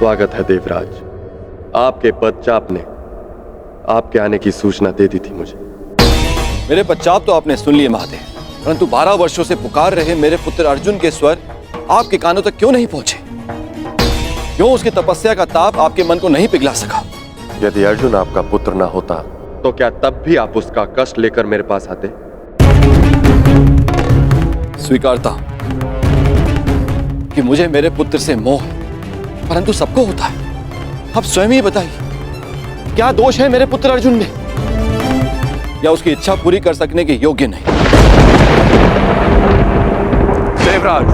स्वागत है देवराज। आपके पदचाप ने आपके आने की सूचना दे दी थी मुझे। मेरे पदचाप तो आपने सुन लिए महादेव, परंतु 12 वर्षों से पुकार रहे मेरे पुत्र अर्जुन के स्वर आपके कानों तक क्यों नहीं पहुंचे? क्यों उसकी तपस्या का ताप आपके मन को नहीं पिघला सका? यदि अर्जुन आपका पुत्र ना होता तो क्या तब भी आप उसका कष्ट लेकर मेरे पास आते? स्वीकारता कि मुझे मेरे पुत्र से मोह है, परंतु सबको होता है। आप स्वयं ही बताइए, क्या दोष है मेरे पुत्र अर्जुन में, या उसकी इच्छा पूरी कर सकने के योग्य नहीं? देवराज,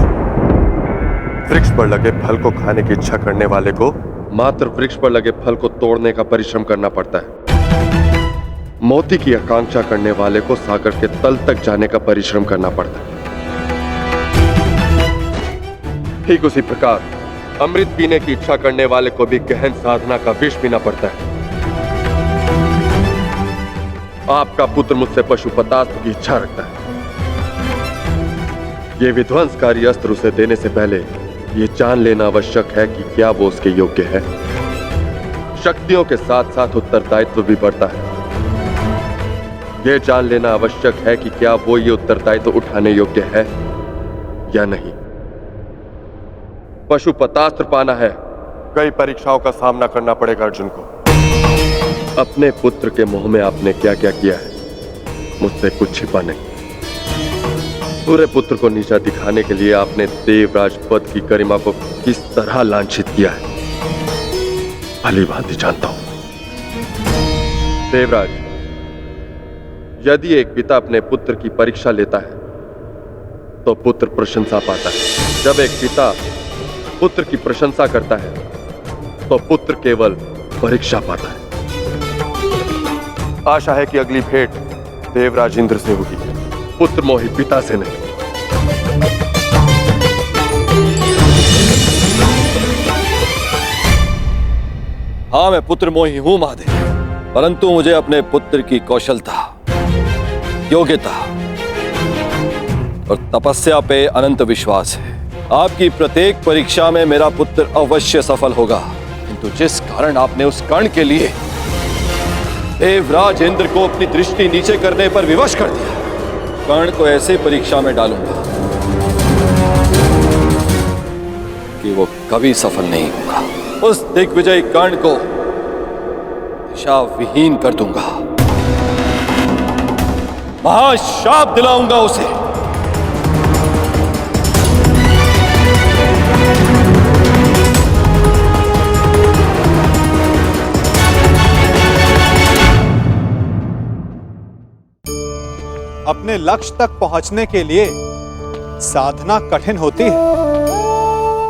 वृक्ष पर लगे फल को खाने की इच्छा करने वाले को मात्र वृक्ष पर लगे फल को तोड़ने का परिश्रम करना पड़ता है। मोती की आकांक्षा करने वाले को सागर के तल तक जाने का परिश्रम करना पड़ता है। ठीक उसी प्रकार अमृत पीने की इच्छा करने वाले को भी गहन साधना का विष पीना पड़ता है। आपका पुत्र मुझसे पशुपतास्त्र की इच्छा रखता है। यह विध्वंसकारी अस्त्र उसे देने से पहले यह जान लेना आवश्यक है कि क्या वो उसके योग्य है। शक्तियों के साथ साथ उत्तरदायित्व भी बढ़ता है। यह जान लेना आवश्यक है कि क्या वो ये उत्तरदायित्व उठाने योग्य है या नहीं। पशुपतास्त्र पाना है, कई परीक्षाओं का सामना करना पड़ेगा अर्जुन को। अपने पुत्र के मुंह में आपने क्या क्या किया है, मुझसे कुछ छिपा नहीं। पूरे पुत्र को नीचा दिखाने के लिए आपने देवराज पद की गरिमा को किस तरह लांछित किया है, भली भांति जानता हूं। देवराज, यदि एक पिता अपने पुत्र की परीक्षा लेता है तो पुत्र प्रशंसा पाता है। जब एक पिता पुत्र की प्रशंसा करता है तो पुत्र केवल परीक्षा पाता है। आशा है कि अगली भेंट देवराज इंद्र से होगी, पुत्र मोही पिता से नहीं। हाँ, मैं पुत्र मोही हूं महादेव, परंतु मुझे अपने पुत्र की कौशलता, योग्यता और तपस्या पे अनंत विश्वास है। आपकी प्रत्येक परीक्षा में मेरा पुत्र अवश्य सफल होगा। किंतु जिस कारण आपने उस कर्ण के लिए देवराज इंद्र को अपनी दृष्टि नीचे करने पर विवश कर दिया, कर्ण को ऐसे परीक्षा में डालूंगा कि वो कभी सफल नहीं होगा। उस दिग्विजय कर्ण को दिशा विहीन कर दूंगा, महाशाप दिलाऊंगा उसे। अपने लक्ष्य तक पहुंचने के लिए साधना कठिन होती है,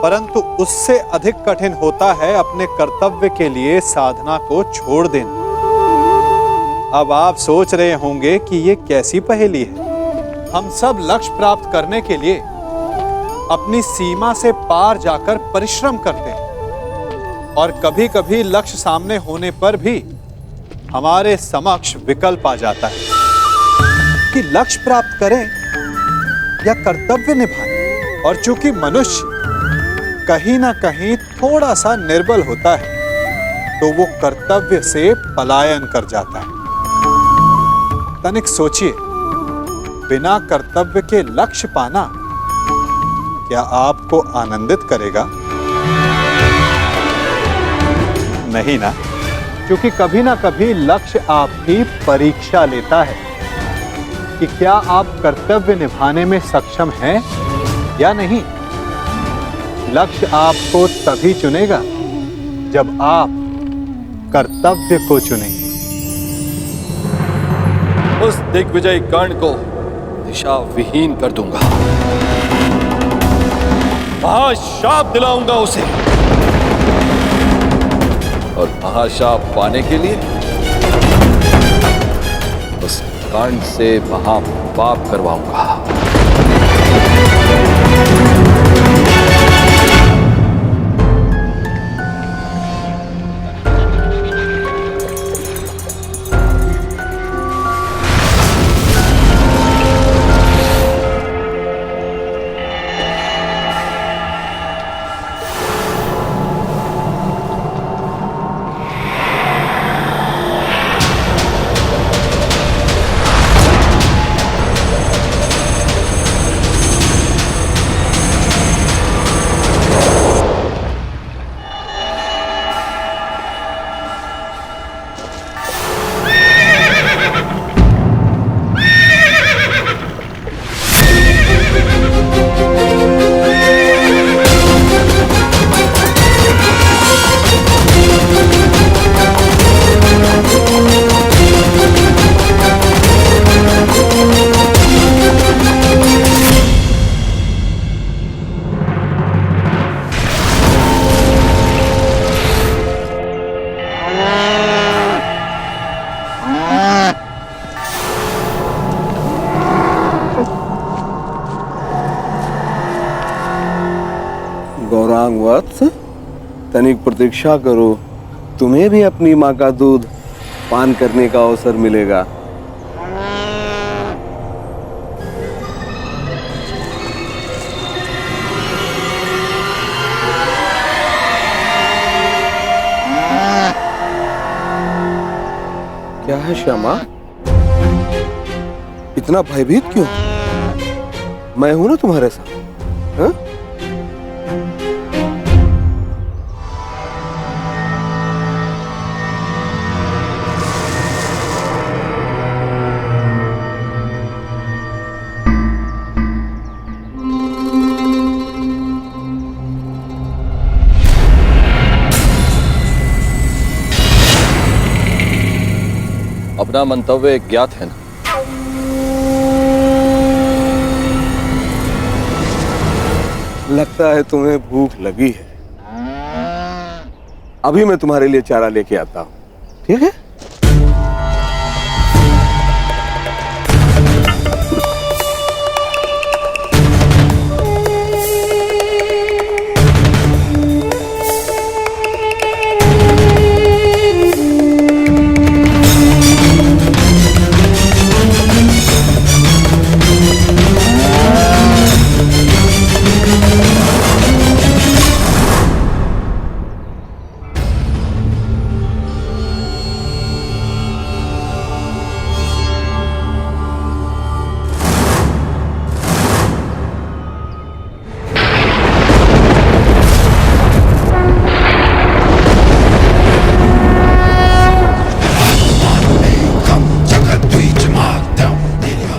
परंतु उससे अधिक कठिन होता है अपने कर्तव्य के लिए साधना को छोड़ देना। अब आप सोच रहे होंगे कि ये कैसी पहेली है। हम सब लक्ष्य प्राप्त करने के लिए अपनी सीमा से पार जाकर परिश्रम करते हैं, और कभी-कभी लक्ष्य सामने होने पर भी हमारे समक्ष विकल्प आ जाता है कि लक्ष्य प्राप्त करें या कर्तव्य निभाएं। और चूंकि मनुष्य कहीं ना कहीं थोड़ा सा निर्बल होता है, तो वो कर्तव्य से पलायन कर जाता है। तनिक सोचिए, बिना कर्तव्य के लक्ष्य पाना क्या आपको आनंदित करेगा? नहीं ना, क्योंकि कभी ना कभी लक्ष्य आपकी परीक्षा लेता है कि क्या आप कर्तव्य निभाने में सक्षम हैं या नहीं। लक्ष्य आपको तभी चुनेगा जब आप कर्तव्य को चुनेंगे। उस दिग्विजय कर्ण को दिशा विहीन कर दूंगा, महाशाप दिलाऊंगा उसे, और महाशाप पाने के लिए उस कर्ण से महापाप करवाऊंगा। वत्स, तनिक प्रतीक्षा करो, तुम्हें भी अपनी माँ का दूध पान करने का अवसर मिलेगा। क्या है श्यामा, इतना भयभीत क्यों? मैं हूं ना तुम्हारे साथ। हाँ? अपना मंतव्य ज्ञात है ना? लगता है तुम्हें भूख लगी है। अभी मैं तुम्हारे लिए चारा लेके आता हूं, ठीक है?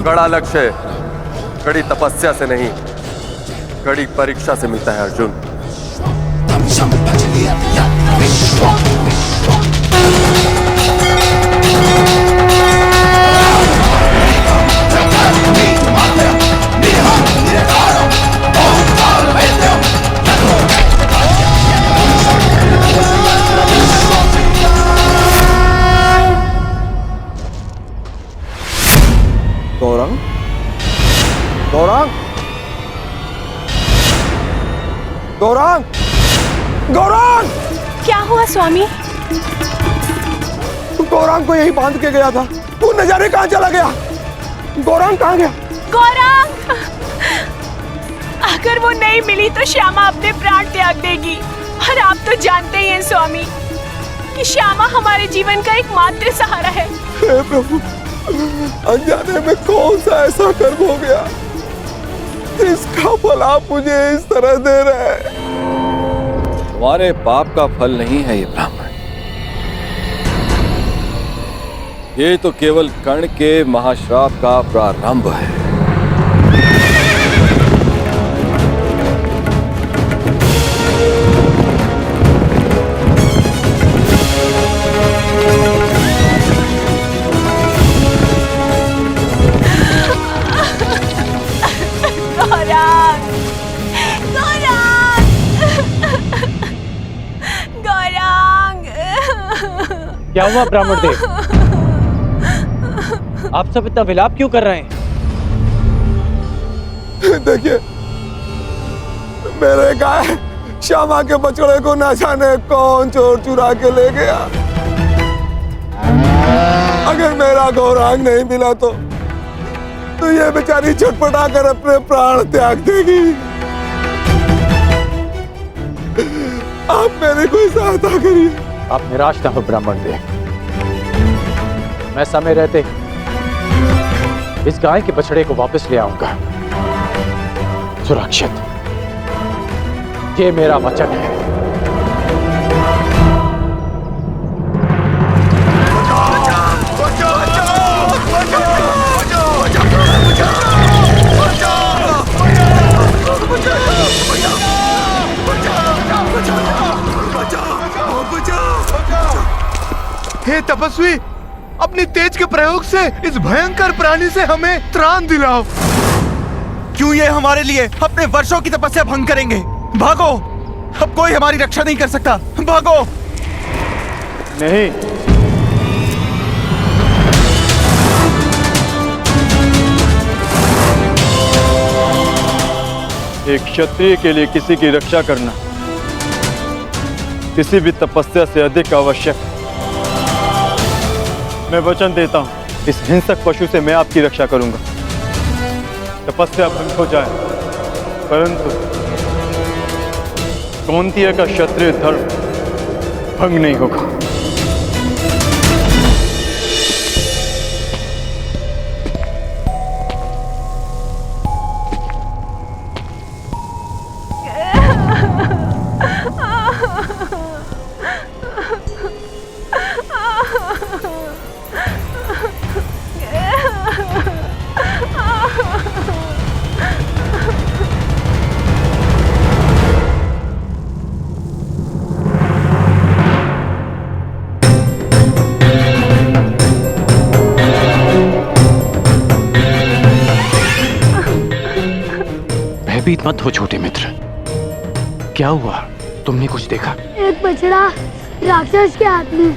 कड़ा लक्ष्य कड़ी तपस्या से नहीं, कड़ी परीक्षा से मिलता है अर्जुन। गौरांग, गौरांग, गौरांग, गौरांग! क्या हुआ स्वामी? गौरांग को यही बांध के गया था, वो नजारे कहाँ चला गया? गौरांग कहाँ गया? गौरांग! अगर वो नहीं मिली तो श्यामा अपने प्राण त्याग देगी, और आप तो जानते ही हैं स्वामी कि श्यामा हमारे जीवन का एकमात्र सहारा है। हे प्रभु, अनजाने में कौन सा ऐसा कर्म हो गया इसका फल आप मुझे इस तरह दे रहे हैं? तुम्हारे पाप का फल नहीं है ये ब्राह्मण, ये तो केवल कर्ण के महाश्राप का प्रारंभ है। क्या हुआ ब्राह्मण देव? आप सब इतना विलाप क्यों कर रहे हैं? देखिए, मेरे गाय श्यामा के बछड़े को ना जाने कौन चोर चुरा के ले गया। अगर मेरा गौरांग नहीं मिला तो ये बेचारी छटपटा कर अपने प्राण त्याग देगी। आप मेरी कोई सहायता करिए। आप निराश ना हो ब्राह्मण देव, मैं समय रहते इस गाय के बछड़े को वापस ले आऊंगा सुरक्षित। ये मेरा वचन है। हे तपस्वी, अपनी तेज के प्रयोग से इस भयंकर प्राणी से हमें त्राण दिलाओ। क्यों ये हमारे लिए अपने वर्षों की तपस्या भंग करेंगे? भागो, अब कोई हमारी रक्षा नहीं कर सकता। भागो। नहीं, एक क्षत्रिय के लिए किसी की रक्षा करना किसी भी तपस्या से अधिक आवश्यक है। मैं वचन देता हूँ, इस हिंसक पशु से मैं आपकी रक्षा करूंगा। तपस्या भंग हो जाए, परंतु कौंतिया का क्षत्रिय धर्म भंग नहीं होगा। भयभीत मत हो छोटे मित्र। क्या हुआ? तुमने कुछ देखा? एक बछड़ा राक्षस के हाथ में।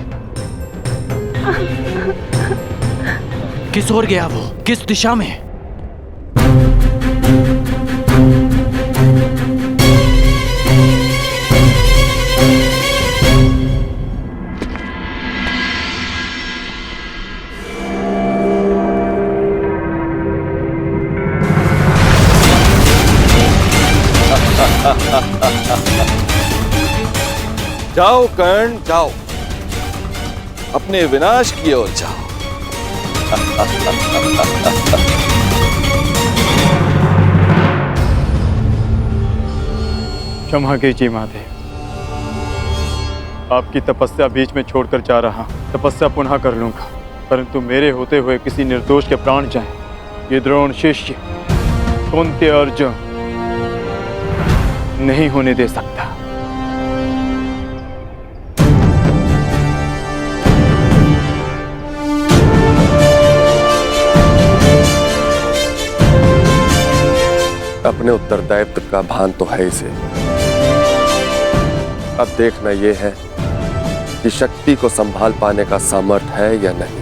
किस ओर गया वो? किस दिशा में? जाओ कर्ण, जाओ, अपने विनाश की ओर जाओ। क्षमा कीजिए महादेव, आपकी तपस्या बीच में छोड़कर जा रहा हूं। तपस्या पुनः कर लूंगा, परंतु मेरे होते हुए किसी निर्दोष के प्राण जाएं, ये द्रोण शिष्य कुंती अर्जुन नहीं होने दे सकता। अपने उत्तरदायित्व का भान तो है इसे। अब देखना यह है कि शक्ति को संभाल पाने का सामर्थ्य है या नहीं।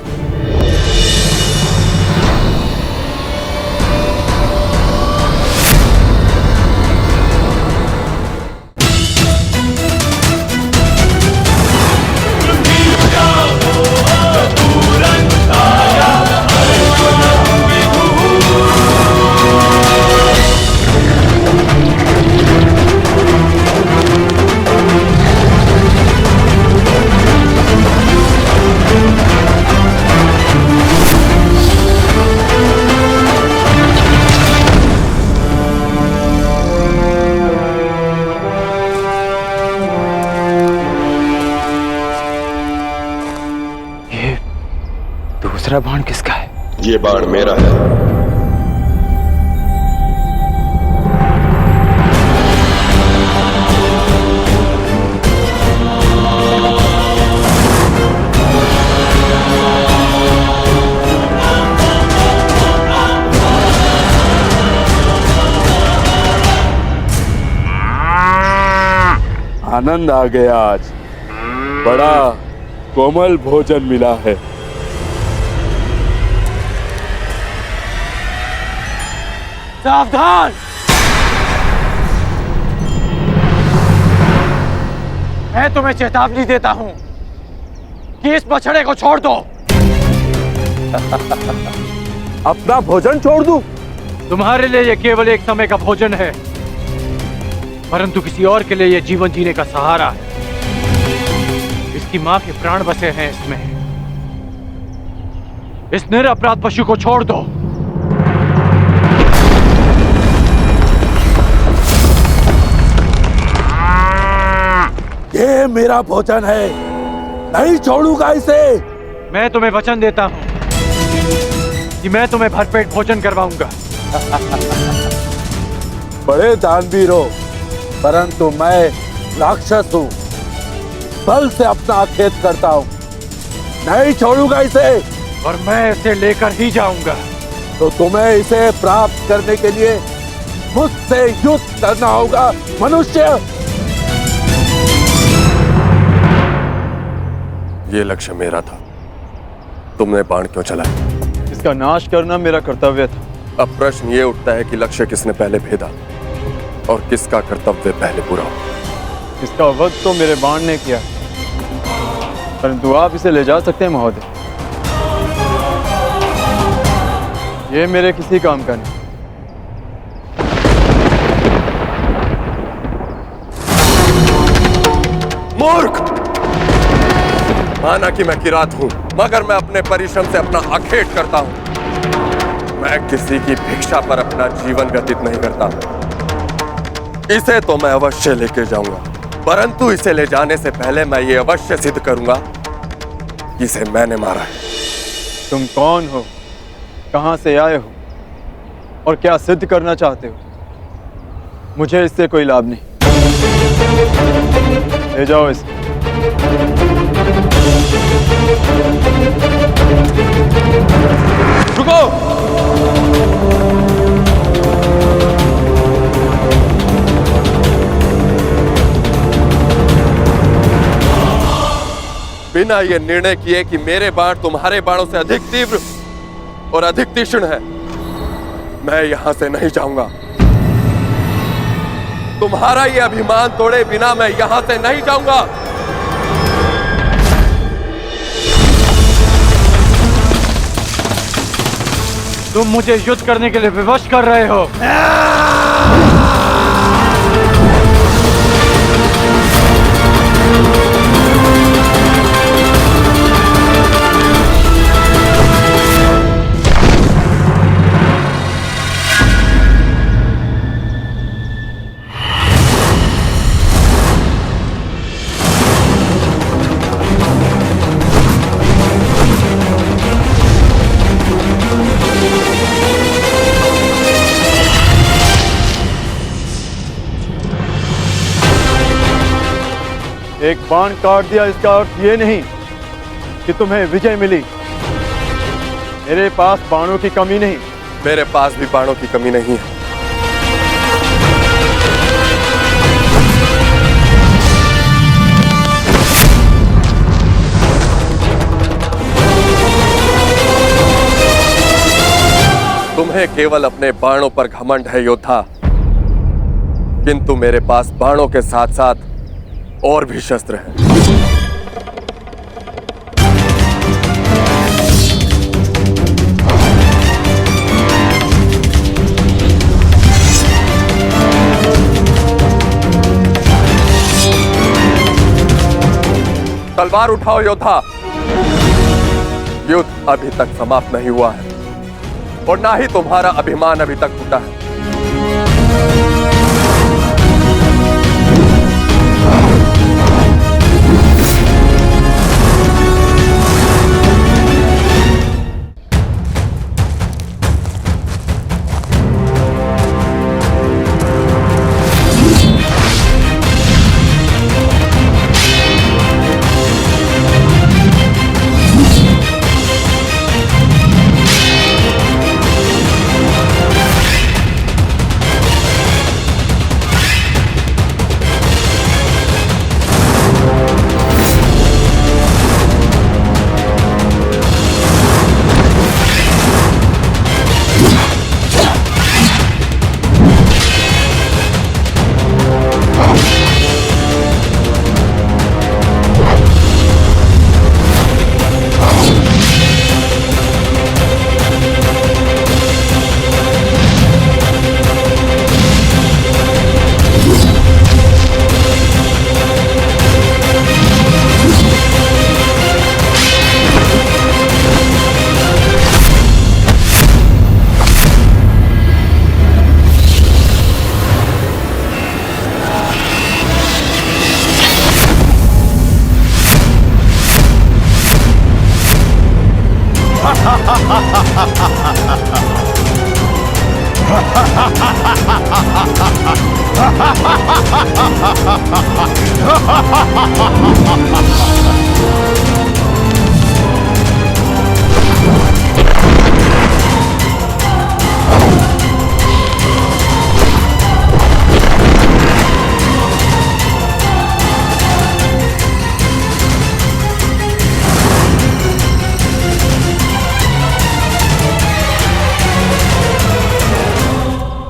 दूसरा बाण किसका है? ये बाण मेरा है। आनंद आ गया आज, बड़ा कोमल भोजन मिला है। सावधान! मैं तुम्हें चेतावनी देता हूं कि इस बछड़े को छोड़ दो। अपना भोजन छोड़ दूं? तुम्हारे लिए यह केवल एक समय का भोजन है, परंतु किसी और के लिए यह जीवन जीने का सहारा है। इसकी मां के प्राण बसे हैं इसमें। इस निरपराध पशु को छोड़ दो। ये मेरा भोजन है, नहीं छोड़ूंगा इसे। मैं तुम्हें वचन देता हूं कि मैं तुम्हें भरपेट भोजन करवाऊंगा। बड़े दानवीर हो, परंतु मैं राक्षस हूं, बल से अपना खेत करता हूं। नहीं छोड़ूंगा इसे। और मैं इसे लेकर ही जाऊंगा। तो तुम्हें इसे प्राप्त करने के लिए मुझसे युद्ध करना होगा मनुष्य। ये लक्ष्य मेरा था, तुमने बाण क्यों चलाया? इसका नाश करना मेरा कर्तव्य था। अब प्रश्न ये उठता है कि लक्ष्य किसने पहले भेदा और किसका कर्तव्य पहले पूरा हो। इसका वध तो मेरे बाण ने किया, परंतु आप इसे ले जा सकते हैं महोदय। ये मेरे किसी काम का नहीं। मूर्ख! माना कि मैं किरात हूं, मगर मैं अपने परिश्रम से अपना अखेट करता हूं। मैं किसी की भिक्षा पर अपना जीवन व्यतीत नहीं करता। इसे तो मैं अवश्य लेके जाऊंगा, परंतु इसे ले जाने से पहले मैं ये अवश्य सिद्ध करूंगा कि इसे मैंने मारा है। तुम कौन हो, कहां से आए हो और क्या सिद्ध करना चाहते हो? मुझे इससे कोई लाभ नहीं। ले जाओ इसे। रुको! बिना ये निर्णय किए कि मेरे बाण तुम्हारे बाणों से अधिक तीव्र और अधिक तीक्ष्ण है, मैं यहां से नहीं जाऊंगा। तुम्हारा ये अभिमान तोड़े बिना मैं यहां से नहीं जाऊंगा। तुम मुझे युद्ध करने के लिए विवश कर रहे हो। एक बाण काट दिया, इसका अर्थ ये नहीं कि तुम्हें विजय मिली। मेरे पास बाणों की कमी नहीं। मेरे पास भी बाणों की कमी नहीं है। तुम्हें केवल अपने बाणों पर घमंड है योद्धा, किंतु मेरे पास बाणों के साथ साथ और भी शस्त्र हैं। तलवार उठाओ योद्धा। युद्ध अभी तक समाप्त नहीं हुआ है और ना ही तुम्हारा अभिमान अभी तक टूटा है।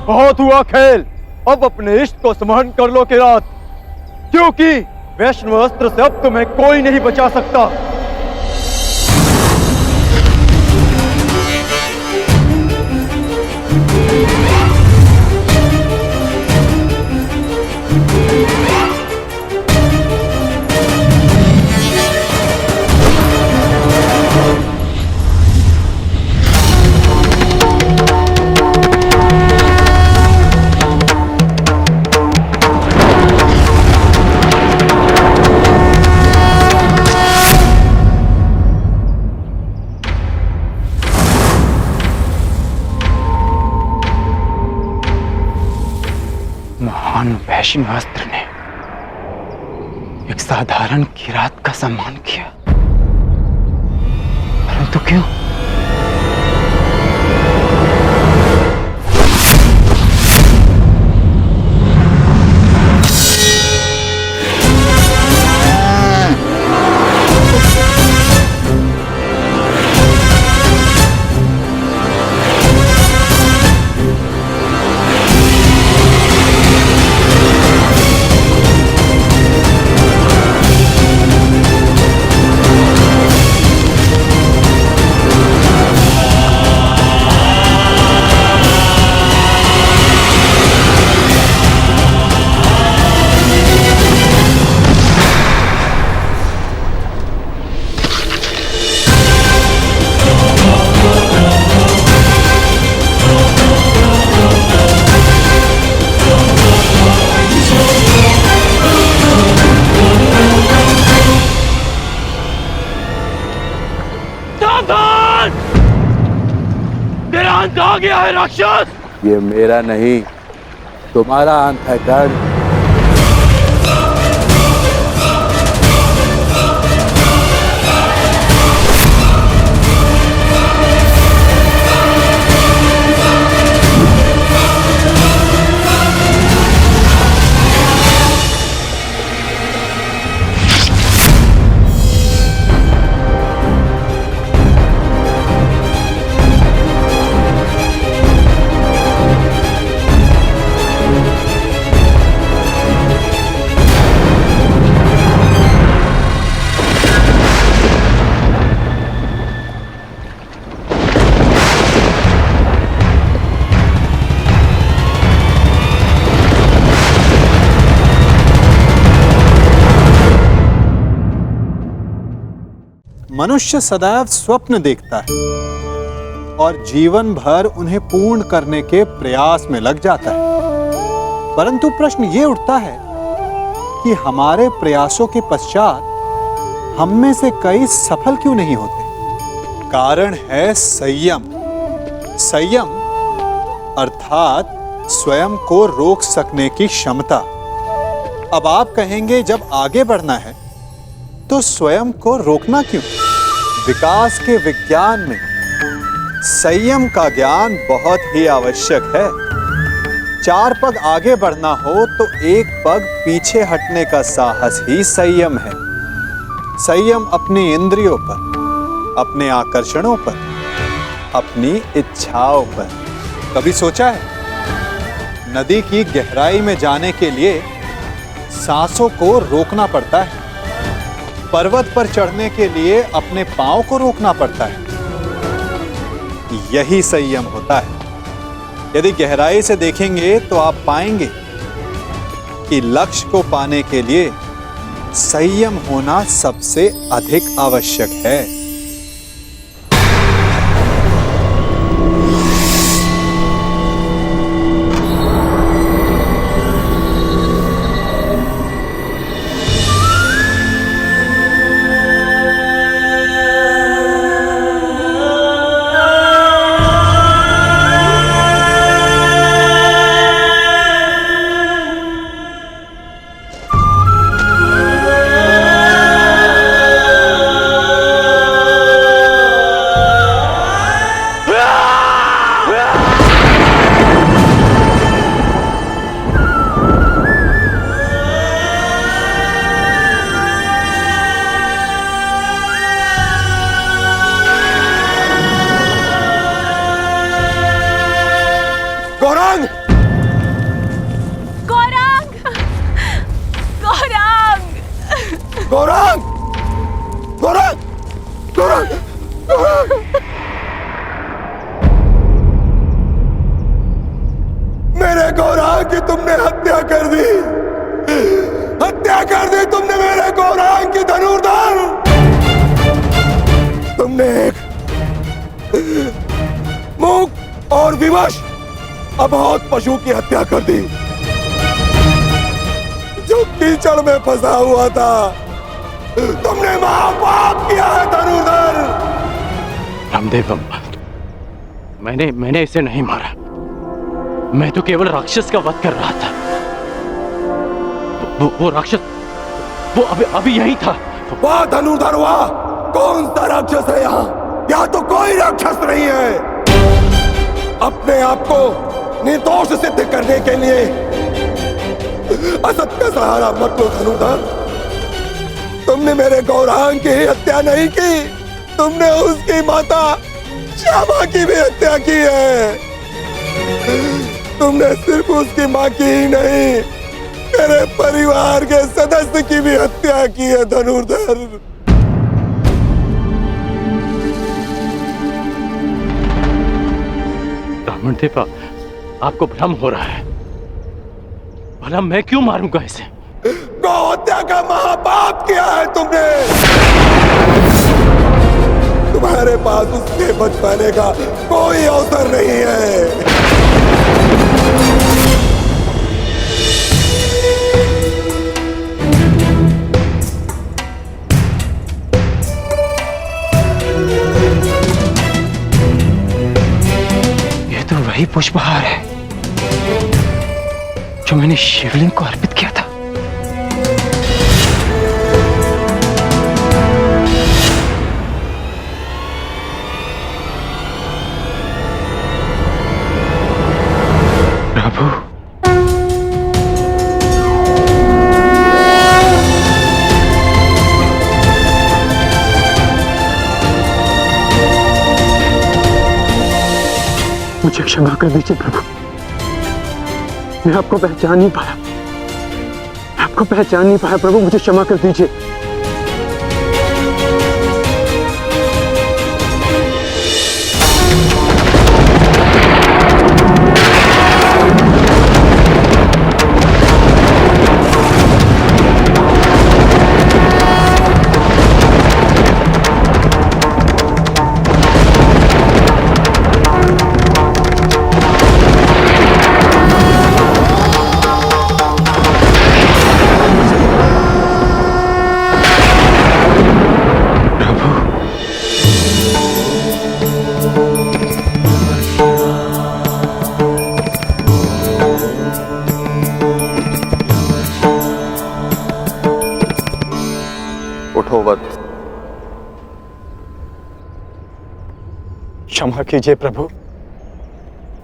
बहुत हुआ खेल, अब अपने इष्ट को स्मरण कर लो किरात। क्योंकि वैष्णव अस्त्र से अब तुम्हें कोई नहीं बचा सकता। महान वैष्णवास्त्र ने एक साधारण किरात का सम्मान किया, परंतु क्यों? मेरा अंत आ गया है राक्षस। ये मेरा नहीं, तुम्हारा अंत है कर्ण। मनुष्य सदैव स्वप्न देखता है और जीवन भर उन्हें पूर्ण करने के प्रयास में लग जाता है, परंतु प्रश्न ये उठता है कि हमारे प्रयासों के पश्चात हम में से कई सफल क्यों नहीं होते? कारण है संयम। संयम अर्थात स्वयं को रोक सकने की क्षमता। अब आप कहेंगे, जब आगे बढ़ना है तो स्वयं को रोकना क्यों? विकास के विज्ञान में संयम का ज्ञान बहुत ही आवश्यक है। 4 पग आगे बढ़ना हो तो 1 पग पीछे हटने का साहस ही संयम है। संयम अपनी इंद्रियों पर, अपने आकर्षणों पर, अपनी इच्छाओं पर। कभी सोचा है, नदी की गहराई में जाने के लिए सांसों को रोकना पड़ता है, पर्वत पर चढ़ने के लिए अपने पांव को रोकना पड़ता है। यही संयम होता है। यदि गहराई से देखेंगे तो आप पाएंगे कि लक्ष्य को पाने के लिए संयम होना सबसे अधिक आवश्यक है। गौरांग, गौरांग, गौरांग, गौरांग। मेरे गौरांग की तुमने हत्या कर दी, हत्या कर दी तुमने मेरे गौरांग की धनुर्धर। तुमने एक मूक और विवश अबोध पशु की हत्या कर दी जो कीचड़ में फंसा हुआ था। तुमने महापाप किया है धनुर्धर। रामदेव, मैंने इसे नहीं मारा। मैं तो केवल राक्षस का वध कर रहा था। वो राक्षस वो अभी यही था। वाह धनुर्धर वाह, कौन सा राक्षस है यहाँ? यहाँ तो कोई राक्षस नहीं है। अपने आप को निर्दोष सिद्ध करने के लिए असत का सहारा मत लो धनुर्धर। तुमने मेरे गौरांग की हत्या नहीं की, तुमने उसकी माता श्यामा की भी हत्या की है। तुमने सिर्फ उसकी माँ की ही नहीं, मेरे परिवार के सदस्य की भी हत्या की है धनुर्धर। ब्राह्मण देवा, आपको भ्रम हो रहा है। भला मैं क्यों मारूंगा इसे? गौ हत्या का महापाप किया है तुमने। तुम्हारे पास उसके बच पाने का कोई अवसर नहीं है। ये तो वही पुष्पहार है जो मैंने शिवलिंग को अर्पित किया था। प्रभु, मुझे क्षमा कर दीजिए प्रभु। मैं आपको पहचान नहीं पाया, प्रभु, मुझे क्षमा कर दीजिए। क्षमा कीजिए प्रभु,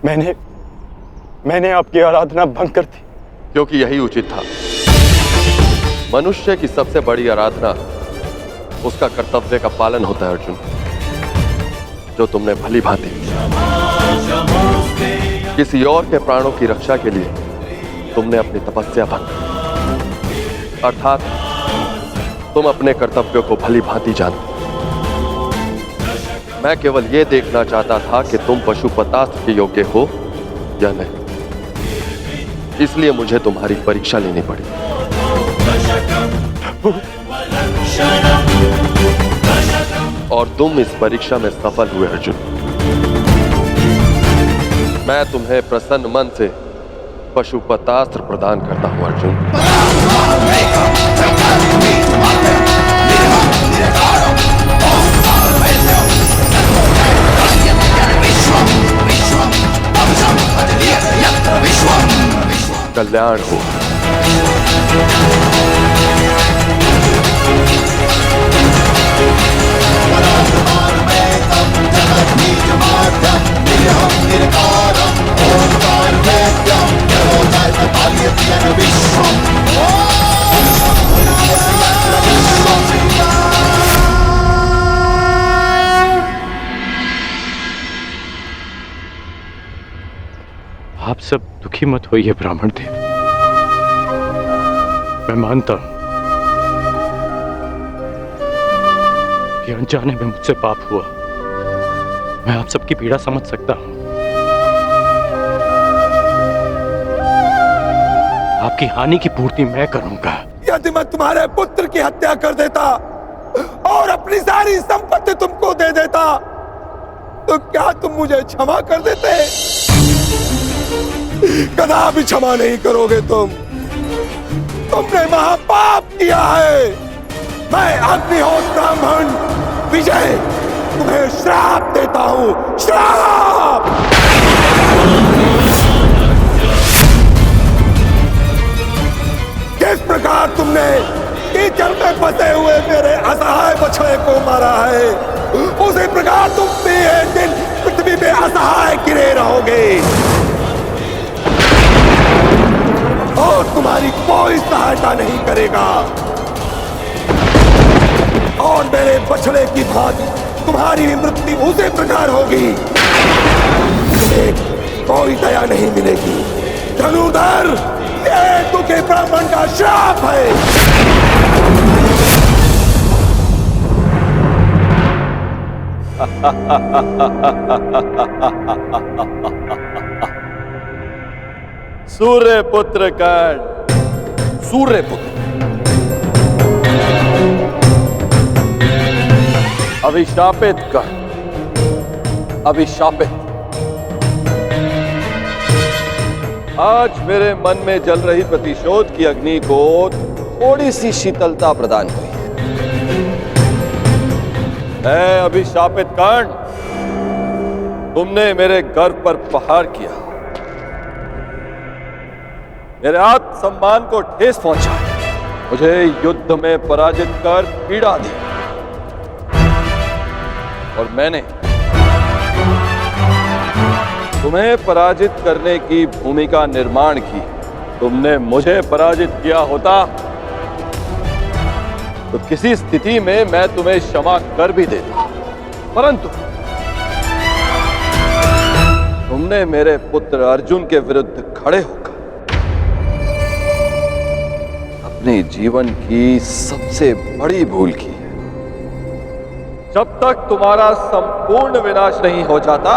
मैंने आपकी आराधना भंग कर दी। क्योंकि यही उचित था। मनुष्य की सबसे बड़ी आराधना उसका कर्तव्य का पालन होता है अर्जुन, जो तुमने भली भांति किसी और के प्राणों की रक्षा के लिए तुमने अपनी तपस्या भंग, अर्थात तुम अपने कर्तव्यों को भली भांति जानते। मैं केवल यह देखना चाहता था कि तुम पशुपतास्त्र के योग्य हो या नहीं, इसलिए मुझे तुम्हारी परीक्षा लेनी पड़ी। और तुम इस परीक्षा में सफल हुए अर्जुन। मैं तुम्हें प्रसन्न मन से पशुपतास्त्र प्रदान करता हूं अर्जुन। कल्याण हो। आप सब दुखी मत होइए ब्राह्मण देव। मैं मानता हूं ये अनजाने में मुझसे पाप हुआ। मैं आप सबकी पीड़ा समझ सकता हूं। आपकी हानि की पूर्ति मैं करूंगा। यदि मैं तुम्हारे पुत्र की हत्या कर देता और अपनी सारी संपत्ति तुमको दे देता तो क्या तुम मुझे क्षमा कर देते? कदापि क्षमा नहीं करोगे तुम। तुमने महापाप किया है। मैं अग्निहोत्र ब्राह्मण विजय तुम्हें श्राप देता हूं। श्राप! किस प्रकार तुमने कीचड़ में फंसे हुए मेरे असहाय बछड़े को मारा है, उसी प्रकार तुम भी एक दिन पृथ्वी पे असहाय गिरे रहोगे और तुम्हारी कोई सहायता नहीं करेगा। और मेरे बछड़े की भांति तुम्हारी भी मृत्यु उसी प्रकार होगी। तुम्हें कोई दया नहीं मिलेगी। धनुधर, ये दुखी ब्राह्मण का श्राप है। सूर्य पुत्र कर्ण, सूर्य पुत्र, अभिशापित कर्ण, अभिशापित। आज मेरे मन में जल रही प्रतिशोध की अग्नि को थोड़ी सी शीतलता प्रदान हुई है। अभिशापित कर्ण, तुमने मेरे गर्व पर प्रहार किया, मेरे आत्मसम्मान को ठेस पहुंचा, मुझे युद्ध में पराजित कर पीड़ा दी और मैंने तुम्हें पराजित करने की भूमिका निर्माण की। तुमने मुझे पराजित किया होता तो किसी स्थिति में मैं तुम्हें क्षमा कर भी देता, परंतु तुमने मेरे पुत्र अर्जुन के विरुद्ध खड़े होकर अपने जीवन की सबसे बड़ी भूल की है। जब तक तुम्हारा संपूर्ण विनाश नहीं हो जाता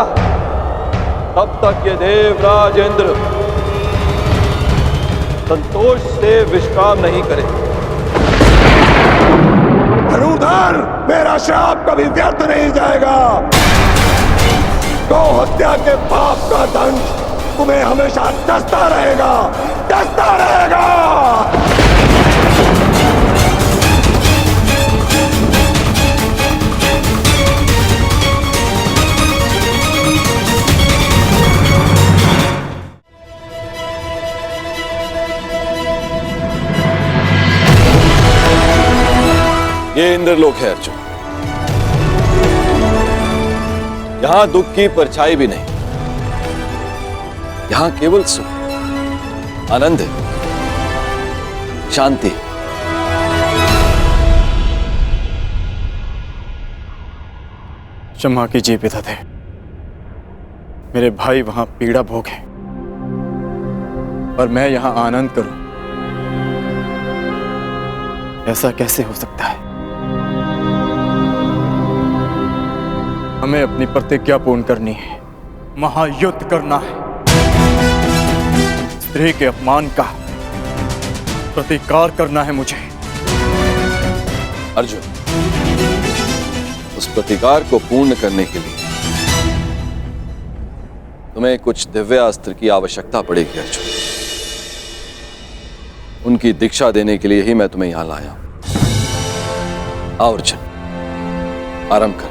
तब तक ये देवराज इंद्र संतोष से विश्राम नहीं करे। धनुधर, मेरा श्राप कभी व्यर्थ नहीं जाएगा। गौ हत्या के पाप का दंड तुम्हें हमेशा डसता रहेगा, डसता रहेगा। ये इंद्रलोक है अर्जुन। यहां दुख की परछाई भी नहीं, यहां केवल सुख, आनंद, शांति। क्षमा कीजिए पितादे, मेरे भाई वहां पीड़ा भोगे और मैं यहां आनंद करूं, ऐसा कैसे हो सकता है? हमें अपनी प्रतिज्ञा पूर्ण करनी है, महायुद्ध करना है। स्त्री के अपमान का प्रतिकार करना है मुझे। अर्जुन, उस प्रतिकार को पूर्ण करने के लिए तुम्हें कुछ दिव्यास्त्र की आवश्यकता पड़ेगी अर्जुन। उनकी दीक्षा देने के लिए ही मैं तुम्हें यहां लाया हूं। आओ अर्जुन, आरंभ कर।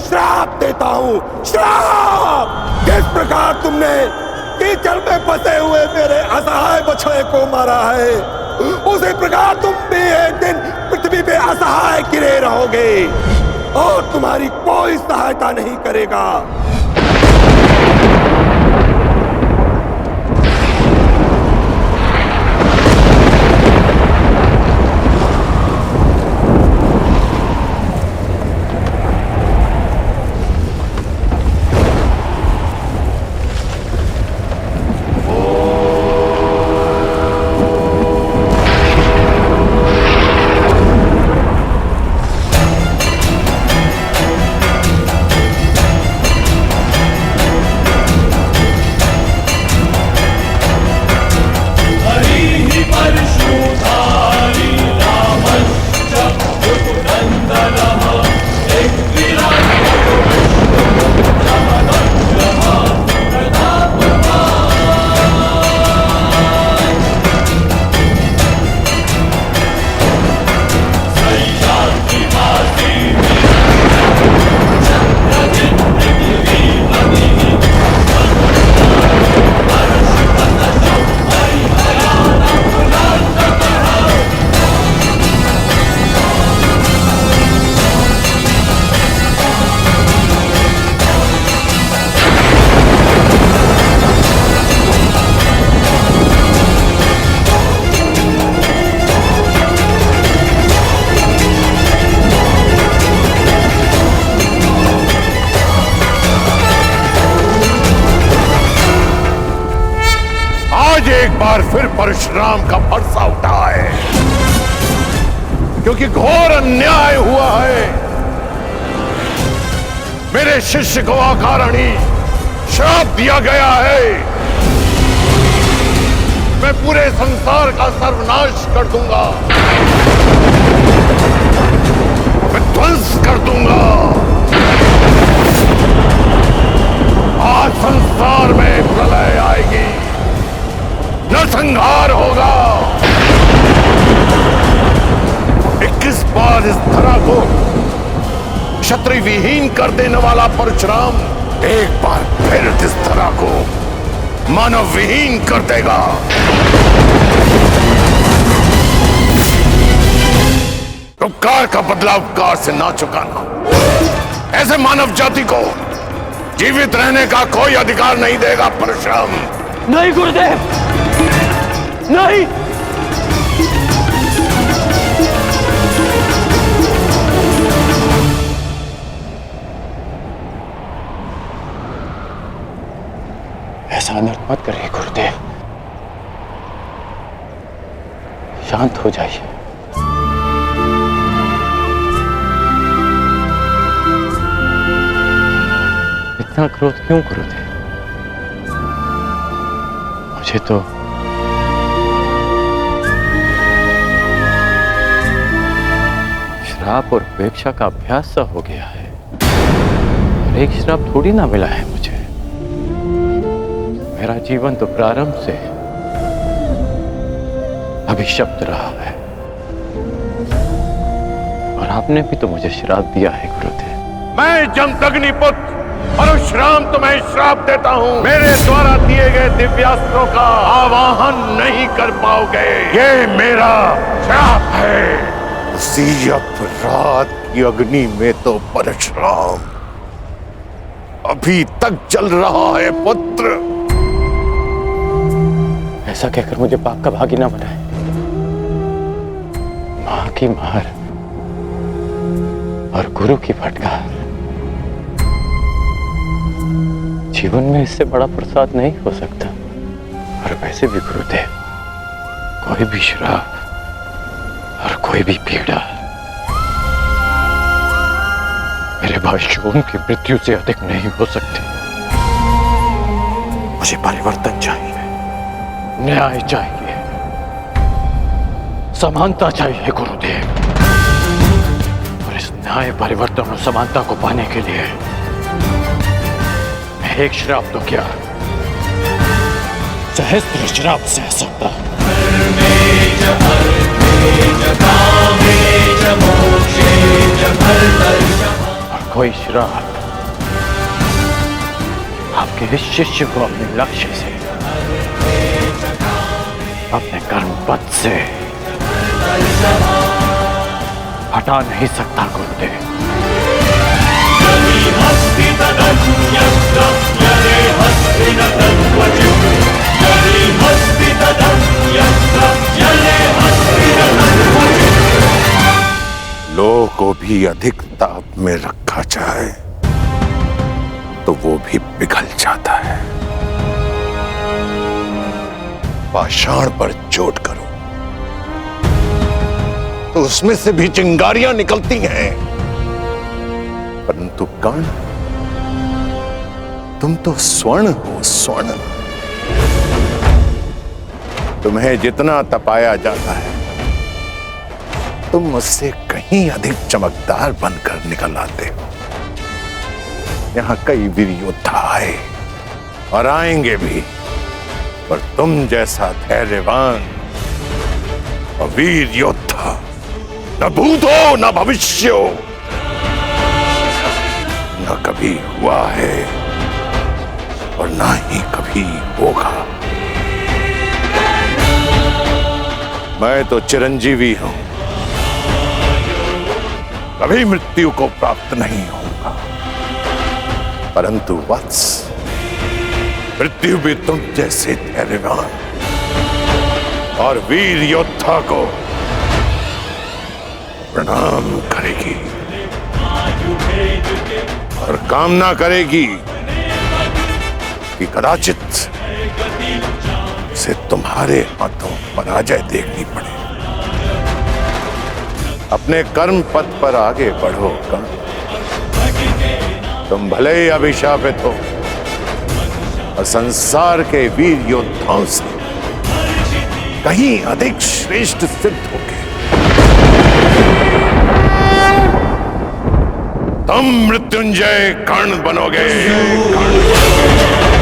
श्राप देता हूँ, श्राप। जिस प्रकार तुमने कीचड़ में फंसे हुए मेरे असहाय बछड़े को मारा है, उसी प्रकार तुम भी एक दिन पृथ्वी पे असहाय गिरे रहोगे और तुम्हारी कोई सहायता नहीं करेगा। एक बार फिर परशुराम का फरसा उठा है, क्योंकि घोर अन्याय हुआ है। मेरे शिष्य को अकारणी श्राप दिया गया है। मैं पूरे संसार का सर्वनाश कर दूंगा, मैं ध्वंस कर दूंगा। आज संसार में प्रलय आएगी, नरसंहार होगा। 21 बार इस धरा को क्षत्रिय विहीन कर देने वाला परशुराम एक बार फिर इस धरा को मानव विहीन कर देगा। उपकार का बदला उपकार से ना चुकाना, ऐसे मानव जाति को जीवित रहने का कोई अधिकार नहीं देगा परशुराम। नहीं गुरुदेव, नहीं। ऐसा अनर्थ मत करिए गुरुदेव, शांत हो जाइए। इतना क्रोध क्यों गुरुदेव? मुझे तो श्राप और उपेक्षा का अभ्यास सा हो गया है, और एक श्राप थोड़ी ना मिला है मुझे। मेरा जीवन तो प्रारंभ से अभिशप्त रहा है, और आपने भी तो मुझे श्राप दिया है गुरुदेव। मैं जमदग्नि पुत्र परशुराम तुम्हें श्राप देता हूँ। मेरे द्वारा दिए गए दिव्यास्त्रों का आवाहन नहीं कर पाओगे, ये मेरा श्राप है। उसी अपराध की अग्नि में तो परशुराम अभी तक जल रहा है पुत्र। ऐसा कहकर मुझे पाप का भागी ना बनाए। मां की मार और गुरु की फटकार, जीवन में इससे बड़ा प्रसाद नहीं हो सकता। और वैसे भी गुरुदेव, कोई भी श्राप और कोई भी पीड़ा मेरे भाइयों की मृत्यु से अधिक नहीं हो सकती। मुझे परिवर्तन चाहिए, न्याय चाहिए, समानता चाहिए गुरुदेव। और इस न्याय, परिवर्तन और समानता को पाने के लिए मैं एक श्राप तो क्या, सहस्त्र श्राप सह सकता। और कोई श्राप आपके इस शिष्य को अपने लक्ष्य से, अपने कर्म पथ से हटा नहीं सकता गुरुदेव। लोह को भी अधिक ताप में रखा जाए तो वो भी पिघल जाता है। पाषाण पर चोट करो तो उसमें से भी चिंगारियां निकलती हैं, परंतु कर्ण, तुम तो स्वर्ण हो, स्वर्ण। तुम्हें जितना तपाया जाता है तुम मुझसे कहीं अधिक चमकदार बनकर निकल आते हो। यहां कई वीर योद्धा आए और आएंगे भी, पर तुम जैसा धैर्यवान और वीर योद्धा न भूत हो न भविष्य हो, न कभी हुआ है और ना ही कभी होगा। मैं तो चिरंजीवी हूं, कभी मृत्यु को प्राप्त नहीं होगा, परंतु वत्स, मृत्यु भी तुम जैसे धैर्यवान और वीर योद्धा को प्रणाम करेगी और कामना करेगी कि कदाचित से तुम्हारे हाथों पराजय देखनी पड़े। अपने कर्म पथ पर आगे बढ़ो कर्ण। तुम भले ही अभिशापित हो और संसार के वीर योद्धाओं से कहीं अधिक श्रेष्ठ सिद्ध होगे। तुम मृत्युंजय कर्ण बनोगे, कर्ण बनोगे।